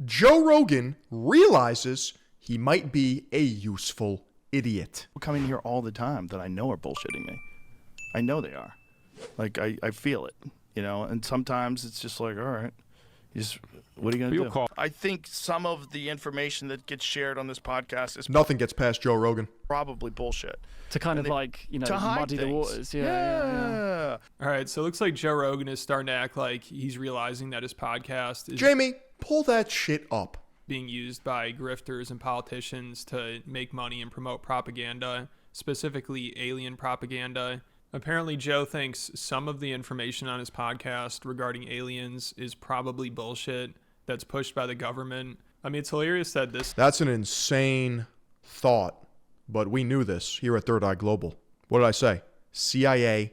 Joe Rogan realizes he might be a useful idiot. People come in here all the time that I know are bullshitting me. I know they are. Like, I feel it, you know? And sometimes it's just like, all right, what are you going to do? I think some of the information that gets shared on this podcast is Nothing gets past Joe Rogan. probably bullshit. To kind of muddy the waters. Yeah. All right, so it looks like Joe Rogan is starting to act like he's realizing that his podcast is Jamie, pull that shit up. being used by grifters and politicians to make money and promote propaganda, specifically alien propaganda. Apparently, Joe thinks some of the information on his podcast regarding aliens is probably bullshit that's pushed by the government. I mean, it's hilarious that That's an insane thought, but we knew this here at Third Eye Global. What did I say? CIA,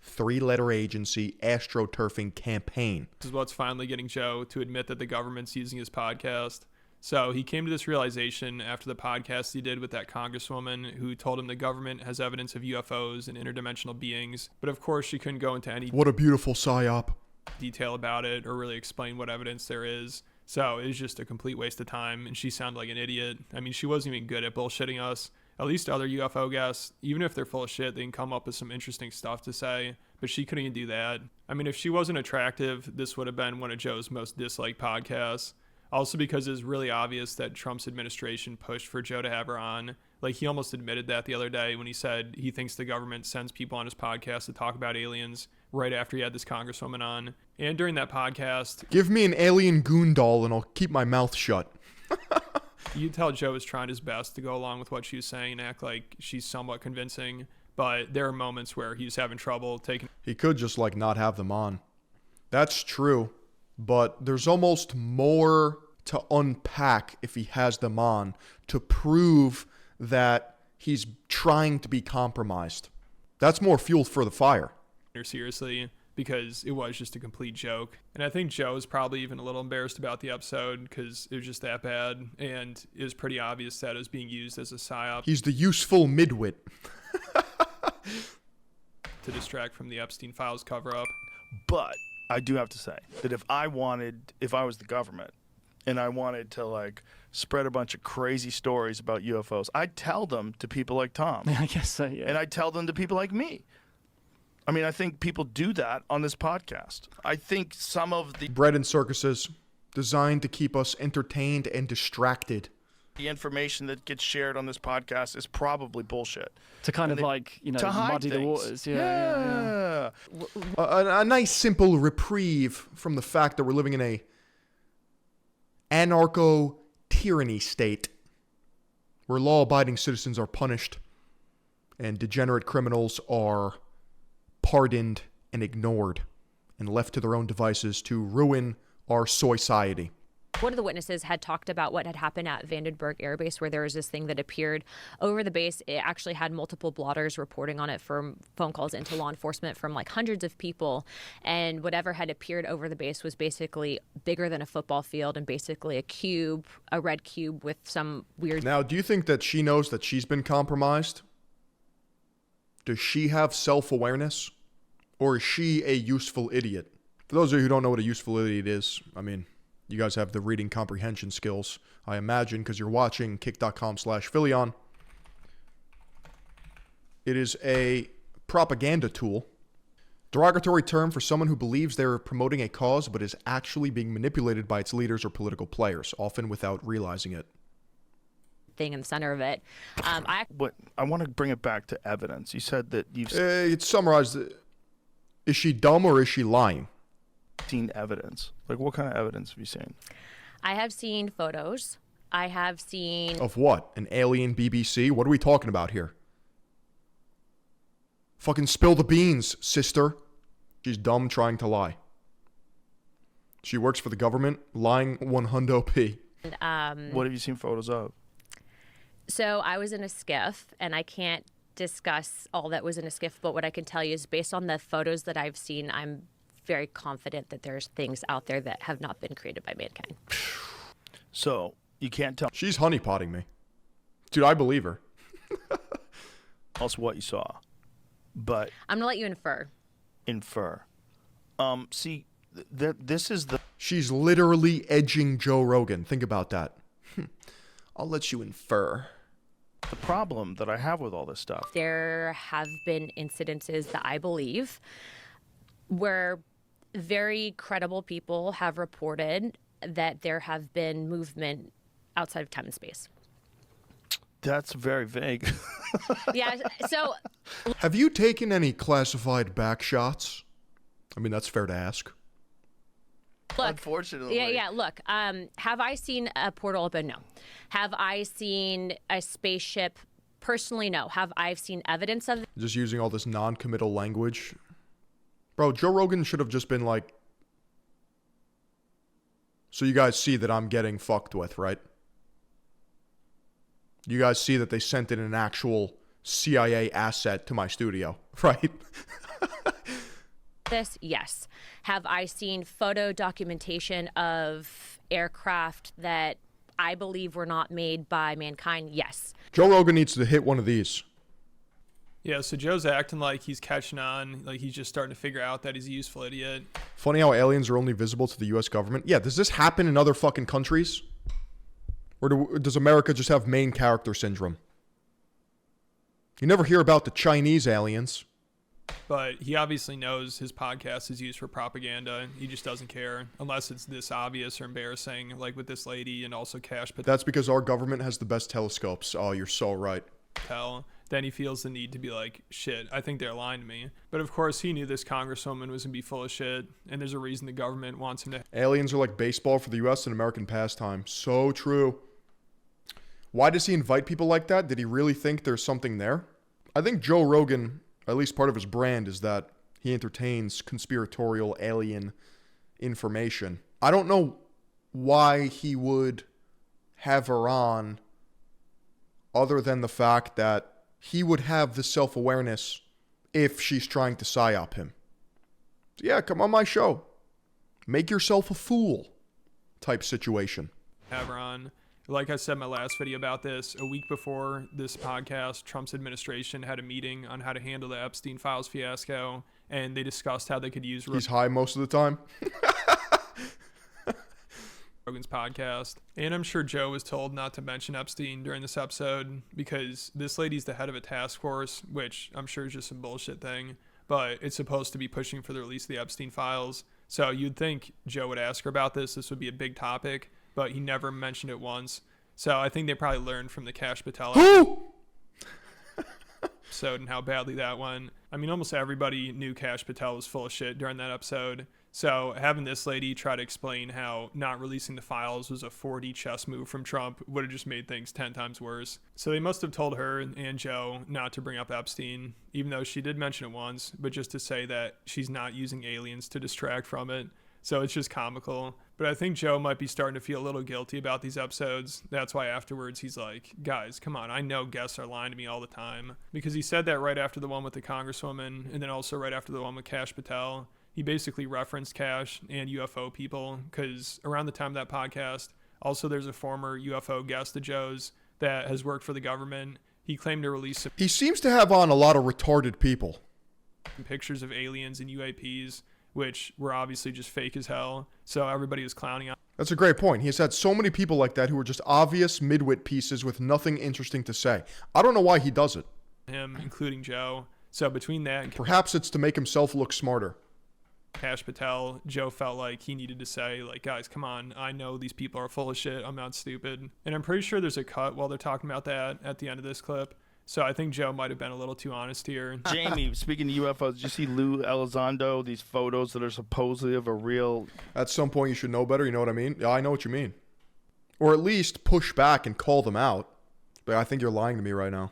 three-letter agency, astroturfing campaign. This is what's finally getting Joe to admit that the government's using his podcast. So he came to this realization after the podcast he did with that congresswoman who told him the government has evidence of UFOs and interdimensional beings. But of course, she couldn't go into any What a beautiful psyop. detail about it or really explain what evidence there is. So it was just a complete waste of time, and she sounded like an idiot. I mean, she wasn't even good at bullshitting us. At least other UFO guests, even if they're full of shit, they can come up with some interesting stuff to say. But she couldn't even do that. I mean, if she wasn't attractive, this would have been one of Joe's most disliked podcasts. Also because it's really obvious that Trump's administration pushed for Joe to have her on. Like, he almost admitted that the other day when he said he thinks the government sends people on his podcast to talk about aliens right after he had this congresswoman on. And during that podcast, Give me an alien goon doll and I'll keep my mouth shut. you tell Joe was trying his best to go along with what she was saying and act like she's somewhat convincing. But there are moments where he's having trouble taking... He could just not have them on. That's true, but there's almost more to unpack if he has them on to prove that he's trying to be compromised. That's more fuel for the fire. Seriously, because it was just a complete joke. And I think Joe is probably even a little embarrassed about the episode because it was just that bad, and it was pretty obvious that it was being used as a psyop. He's the useful midwit. To distract from the Epstein files cover-up. But I do have to say that if I was the government and I wanted to spread a bunch of crazy stories about UFOs, I'd tell them to people like Tom. I guess so, yeah. And I'd tell them to people like me. I mean, I think people do that on this podcast. I think some of the Bread and circuses designed to keep us entertained and distracted. the information that gets shared on this podcast is probably bullshit. To kind of to hide muddy the things. waters. Yeah. A nice simple reprieve from the fact that we're living in a anarcho-tyranny state where law-abiding citizens are punished and degenerate criminals are pardoned and ignored and left to their own devices to ruin our society. One of the witnesses had talked about what had happened at Vandenberg Air Base, where there was this thing that appeared over the base. It actually had multiple blotters reporting on it from phone calls into law enforcement from hundreds of people. And whatever had appeared over the base was basically bigger than a football field and basically a cube, a red cube with some weird... Now, do you think that she knows that she's been compromised? Does she have self-awareness? Or is she a useful idiot? For those of you who don't know what a useful idiot is, I mean... You guys have the reading comprehension skills, I imagine, because you're watching kick.com/Philion. It is a propaganda tool. Derogatory term for someone who believes they're promoting a cause but is actually being manipulated by its leaders or political players, often without realizing it. thing in the center of it. I want to bring it back to evidence. You said that you've It's summarized. Is she dumb or is she lying? seen evidence. What kind of evidence have you seen? I have seen photos. I have seen... Of what? An alien BBC? What are we talking about here? Fucking spill the beans, sister. She's dumb trying to lie. She works for the government, lying 100p. What have you seen photos of? So I was in a skiff, and I can't discuss all that was in a skiff, but what I can tell you is based on the photos that I've seen, I'm very confident that there's things out there that have not been created by mankind. So you can't tell She's honeypotting me. Dude, I believe her. us what you saw, but I'm going to let you infer. See, this is the... She's literally edging Joe Rogan. Think about that. I'll let you infer. The problem that I have with all this stuff. There have been incidences that I believe where very credible people have reported that there have been movement outside of time and space. That's very vague. Yeah, so... Have you taken any classified back shots? I mean, that's fair to ask. Look, unfortunately. Yeah, look, have I seen a portal open? No. Have I seen a spaceship? Personally, no. Have I seen evidence of it? Just using all this non-committal language. Bro, Joe Rogan should have just been like, so you guys see that I'm getting fucked with, right? You guys see that they sent in an actual CIA asset to my studio, right? This, yes. Have I seen photo documentation of aircraft that I believe were not made by mankind? Yes. Joe Rogan needs to hit one of these. Yeah, so Joe's acting like he's catching on, like he's just starting to figure out that he's a useful idiot. Funny how aliens are only visible to the U.S. government. Yeah, does this happen in other fucking countries? Or does America just have main character syndrome? You never hear about the Chinese aliens. But he obviously knows his podcast is used for propaganda. He just doesn't care unless it's this obvious or embarrassing, like with this lady and also Cash Patel. That's because our government has the best telescopes. Oh, you're so right. Then he feels the need to be like, shit, I think they're lying to me. But of course, he knew this congresswoman was going to be full of shit, and there's a reason the government wants him to. Aliens are like baseball for the U.S. and American pastime. So true. Why does he invite people like that? Did he really think there's something there? I think Joe Rogan, at least part of his brand, is that he entertains conspiratorial alien information. I don't know why he would have her on other than the fact that he would have the self-awareness if she's trying to psyop him. So yeah, come on my show. Make yourself a fool type situation. Have her on. Like I said in my last video about this, a week before this podcast, Trump's administration had a meeting on how to handle the Epstein files fiasco, and they discussed how they could use He's high most of the time. Rogan's podcast. And I'm sure Joe was told not to mention Epstein during this episode because this lady's the head of a task force, which I'm sure is just some bullshit thing, but it's supposed to be pushing for the release of the Epstein files. So you'd think Joe would ask her about this. This would be a big topic, but he never mentioned it once. So I think they probably learned from the Cash Patel episode and how badly that went. I mean, almost everybody knew Cash Patel was full of shit during that episode. So having this lady try to explain how not releasing the files was a 4D chess move from Trump would have just made things 10 times worse. So they must have told her and Joe not to bring up Epstein, even though she did mention it once, but just to say that she's not using aliens to distract from it. So it's just comical. But I think Joe might be starting to feel a little guilty about these episodes. That's why afterwards he's like, guys, come on. I know guests are lying to me all the time. Because he said that right after the one with the congresswoman and then also right after the one with Cash Patel. He basically referenced Cash and UFO people because around the time of that podcast, also there's a former UFO guest of Joe's that has worked for the government. He claimed to release some He seems to have on a lot of retarded people. pictures of aliens and UAPs, which were obviously just fake as hell. So everybody was clowning on. That's a great point. He has had so many people like that who are just obvious midwit pieces with nothing interesting to say. I don't know why he does it. Him, including Joe. So between that and Perhaps it's to make himself look smarter. Cash Patel, Joe felt like he needed to say, like, guys, come on. I know these people are full of shit. I'm not stupid. And I'm pretty sure there's a cut while they're talking about that at the end of this clip. So I think Joe might have been a little too honest here. Jamie, speaking of UFOs, did you see Lou Elizondo, these photos that are supposedly of a real... At some point, you should know better. You know what I mean? Yeah, I know what you mean. Or at least push back and call them out. But I think you're lying to me right now.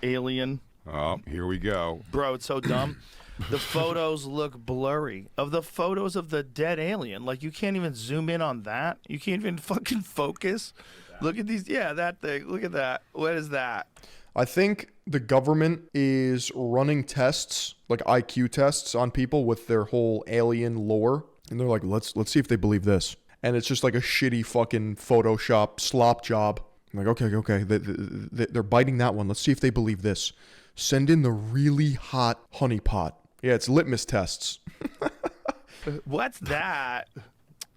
Alien. Oh, here we go. Bro, it's so dumb. The photos look blurry. Of the photos of the dead alien, like you can't even zoom in on that. You can't even fucking focus. Look at these. Yeah, that thing. Look at that. What is that? I think the government is running tests, like IQ tests on people with their whole alien lore. And they're like, let's see if they believe this. And it's just like a shitty fucking Photoshop slop job. I'm like, okay. They're biting that one. Let's see if they believe this. Send in the really hot honeypot. Yeah, it's litmus tests. What's that?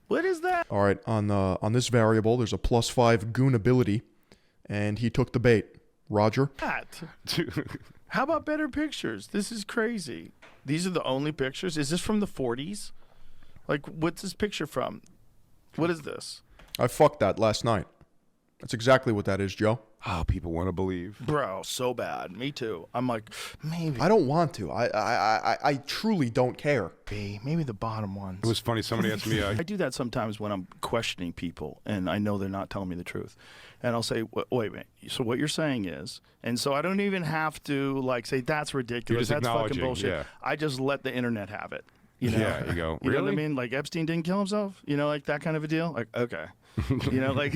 What is that? All right, on this variable, there's a +5 goon ability, and he took the bait. Roger? How about better pictures? This is crazy. These are the only pictures? Is this from the 40s? Like, what's this picture from? What is this? I fucked that last night. That's exactly what that is, Joe. Oh, people want to believe. Bro, so bad. Me too. I'm like, maybe. I don't want to. I truly don't care. Maybe the bottom ones. It was funny. Somebody asked me. I do that sometimes when I'm questioning people and I know they're not telling me the truth. And I'll say, wait a minute. So what you're saying is, and so I don't even have to like say that's ridiculous. That's fucking bullshit. Yeah. I just let the internet have it. You know? Yeah, you go. You really? know what I mean? Like Epstein didn't kill himself. You know, like that kind of a deal. Like, okay. You know, like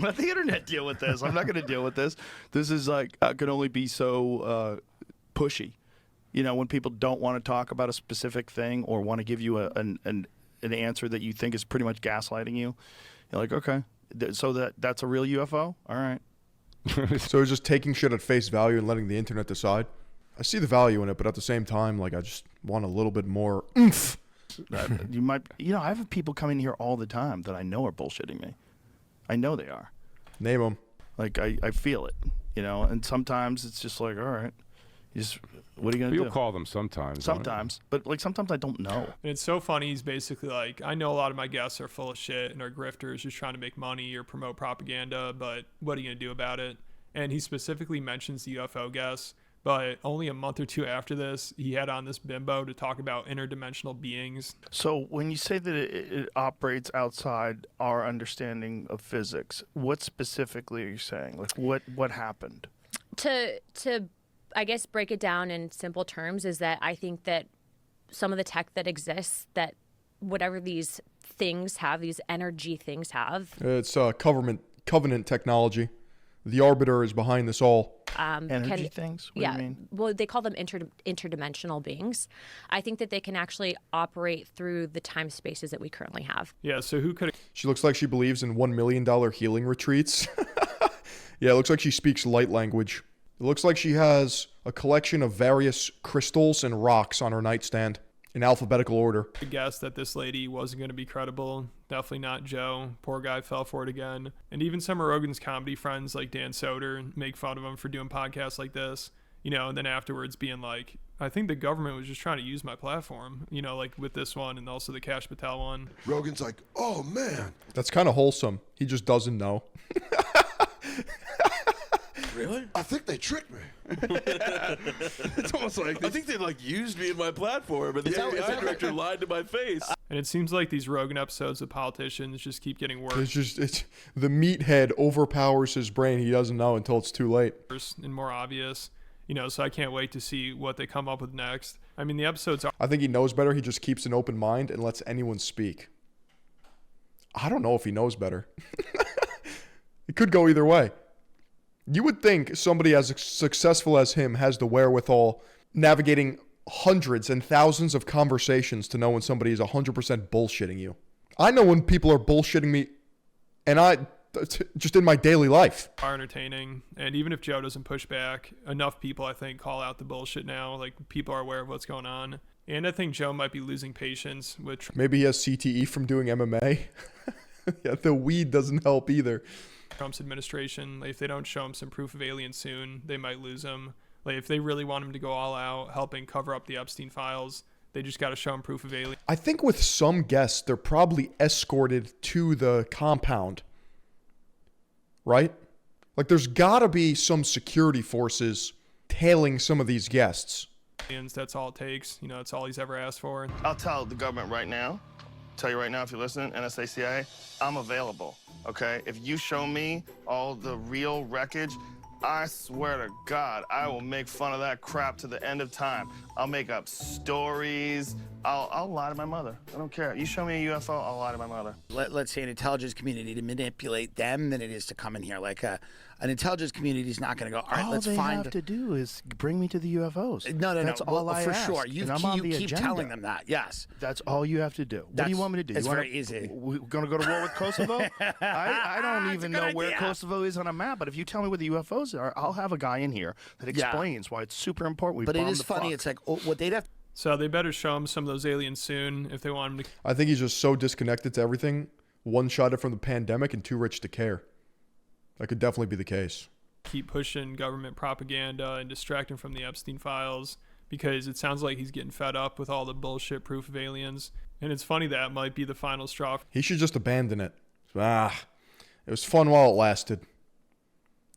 let the internet deal with this. I'm not going to deal with this. This is like can only be so pushy. You know, when people don't want to talk about a specific thing or want to give you an answer that you think is pretty much gaslighting you, you're like, okay, so that's a real UFO. All right. So he's just taking shit at face value and letting the internet decide. I see the value in it, but at the same time, like I just want a little bit more oomph. You might, you know, I have people come in here all the time that I know are bullshitting me. I know they are. Name them. Like I feel it, you know. And sometimes it's just like, all right, you just what are you gonna do? You'll call them sometimes. Sometimes, but like sometimes I don't know. And it's so funny. He's basically like, I know a lot of my guests are full of shit and are grifters just trying to make money or promote propaganda, but what are you gonna do about it? And he specifically mentions the UFO guests. But only a month or two after this, he had on this bimbo to talk about interdimensional beings. So when you say that it operates outside our understanding of physics, what specifically are you saying? Like what happened? To I guess break it down in simple terms is that I think that some of the tech that exists, that whatever these things have, these energy things have. It's covenant technology. The Arbiter is behind this all. Energy things? What do you mean? Well, they call them interdimensional beings. I think that they can actually operate through the time spaces that we currently have. Yeah, so who could... She looks like she believes in $1 million healing retreats. Yeah, it looks like she speaks light language. It looks like she has a collection of various crystals and rocks on her nightstand in alphabetical order. I guess that this lady wasn't going to be credible. Definitely not Joe. Poor guy fell for it again. And even some of Rogan's comedy friends like Dan Soder make fun of him for doing podcasts like this, you know, and then afterwards being like, I think the government was just trying to use my platform, you know, like with this one and also the Cash Patel one. Rogan's like, oh man. That's kind of wholesome. He just doesn't know. Really? I think they tricked me. It's almost like I think they like used me in my platform, and the FBI director lied to my face. And it seems like these Rogan episodes with politicians just keep getting worse. It's the meathead overpowers his brain. He doesn't know until it's too late. And more obvious, you know. So I can't wait to see what they come up with next. I mean, the episodes are. I think he knows better. He just keeps an open mind and lets anyone speak. I don't know if he knows better. It could go either way. You would think somebody as successful as him has the wherewithal navigating hundreds and thousands of conversations to know when somebody is 100% bullshitting you. I know when people are bullshitting me, and just in my daily life. Are entertaining, and even if Joe doesn't push back, enough people I think call out the bullshit now. Like people are aware of what's going on, and I think Joe might be losing patience. Which maybe he has CTE from doing MMA. Yeah, the weed doesn't help either. Trump's administration, like, if they don't show him some proof of aliens soon, they might lose him. Like if they really want him to go all out helping cover up the Epstein files, they just got to show him proof of aliens. I think with some guests, they're probably escorted to the compound, right? Like there's got to be some security forces tailing some of these guests. That's all it takes. You know, it's all he's ever asked for. I'll tell the government right now. Tell you right now, if you're listening, NSA, CIA, I'm available, okay? If you show me all the real wreckage, I swear to God, I will make fun of that crap to the end of time. I'll make up stories. I'll lie to my mother. I don't care. You show me a UFO, I'll lie to my mother. Let's say an intelligence community to manipulate them than it is to come in here. Like an intelligence community is not going to go, all right, let's find... All they have to do is bring me to the UFOs. No. That's all I for ask. sure. You keep telling them that, yes. That's all you have to do. What do you want me to do? It's very easy. We're going to go to war with Kosovo? I don't even know where Kosovo is on a map, but if you tell me where the UFOs are, I'll have a guy in here that explains why it's super important. But it is funny. It's like what they'd have... So they better show him some of those aliens soon if they want him to. I think he's just so disconnected to everything, one-shotted from the pandemic and too rich to care. That could definitely be the case. Keep pushing government propaganda and distract him from the Epstein files, because it sounds like he's getting fed up with all the bullshit proof of aliens. And it's funny that might be the final straw. He should just abandon it. It was fun while it lasted.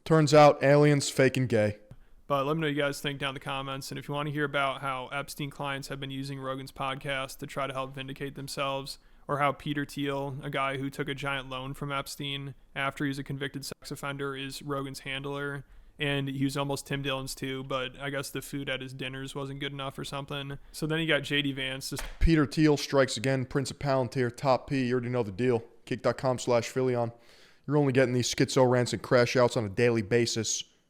Turns out aliens fake and gay. But let me know what you guys think down in the comments. And if you want to hear about how Epstein clients have been using Rogan's podcast to try to help vindicate themselves, or how Peter Thiel, a guy who took a giant loan from Epstein after he was a convicted sex offender, is Rogan's handler. And he was almost Tim Dillon's too, but I guess the food at his dinners wasn't good enough or something. So then you got JD Vance. Peter Thiel strikes again. Prince of Palantir, Top P. You already know the deal. Kick.com/Philion. You're only getting these schizo rants and crash outs on a daily basis.